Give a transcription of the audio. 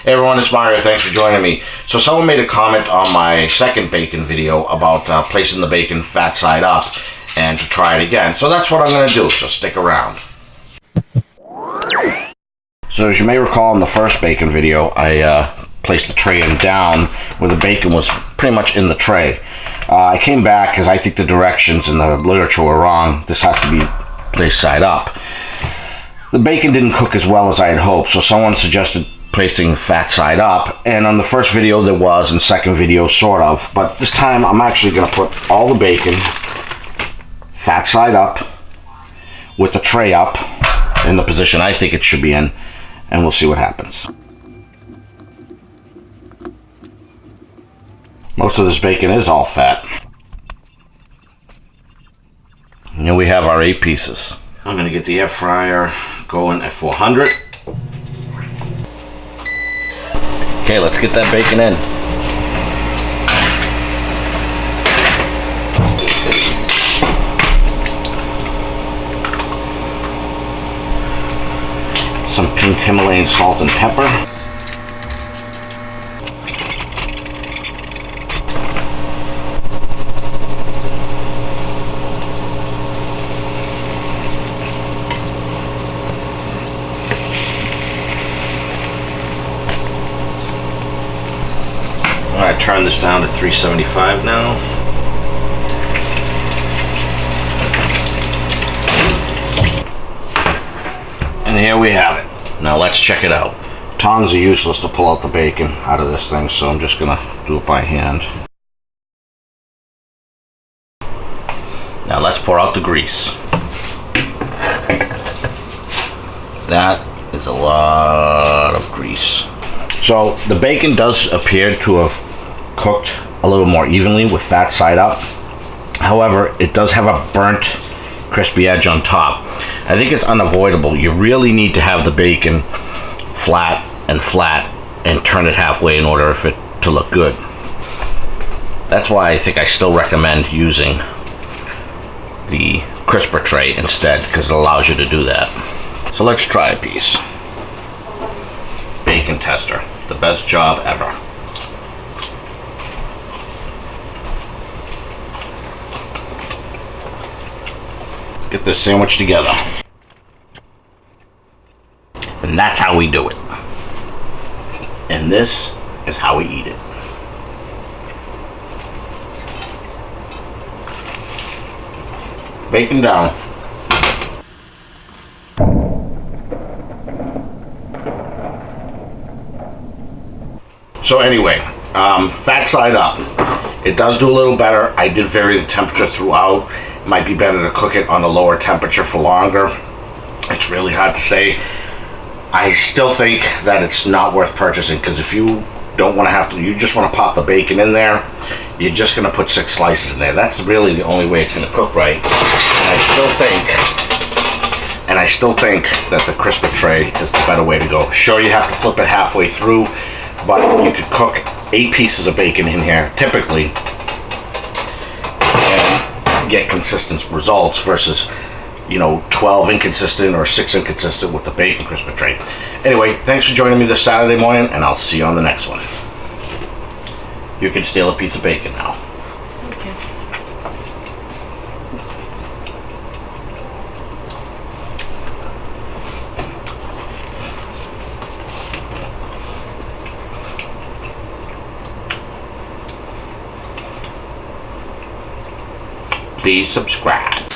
Hey everyone, it's Mario. Thanks for joining me. So someone made a comment on my second bacon video about placing the bacon fat side up and to try it again. So that's what I'm going to do, so stick around. So as you may recall in the first bacon video, I placed the tray in down where the bacon was pretty much in the tray. I came back because I think the directions in the literature were wrong. This has to be placed side up. The bacon didn't cook as well as I had hoped, so someone suggested placing fat side up, and on the first video there was, and second video sort of, but this time I'm actually going to put all the bacon fat side up with the tray up in the position I think it should be in, and we'll see what happens. Most of this bacon is all fat. And here we have our 8 pieces. I'm going to get the air fryer going at 400. Okay, let's get that bacon in. Some pink Himalayan salt and pepper. Alright, turn this down to 375 now. And here we have it. Now let's check it out. Tongs are useless to pull out the bacon out of this thing, so I'm just gonna do it by hand. Now let's pour out the grease. That is a lot of grease. So the bacon does appear to have cooked a little more evenly with fat side up. However, it does have a burnt, crispy edge on top. I think it's unavoidable. You really need to have the bacon flat and turn it halfway in order for it to look good. That's why I think I still recommend using the crisper tray instead, because it allows you to do that. So let's try a piece. Bacon tester, the best job ever. Let's get this sandwich together. And that's how we do it. And this is how we eat it. Bacon down. So anyway, fat side up. It does do a little better. I did vary the temperature throughout. It might be better to cook it on a lower temperature for longer. It's really hard to say. I still think that it's not worth purchasing, because if you don't want to have to, you just want to pop the bacon in there, you're just going to put 6 slices in there. That's really the only way it's going to cook right. And I still think that the crisper tray is the better way to go. Sure, you have to flip it halfway through, but you could cook 8 pieces of bacon in here typically and get consistent results versus, you know, 12 inconsistent or 6 inconsistent with the bacon crisper tray. Anyway, thanks for joining me this Saturday morning, and I'll see you on the next one. You can steal a piece of bacon now. Okay. Please subscribe.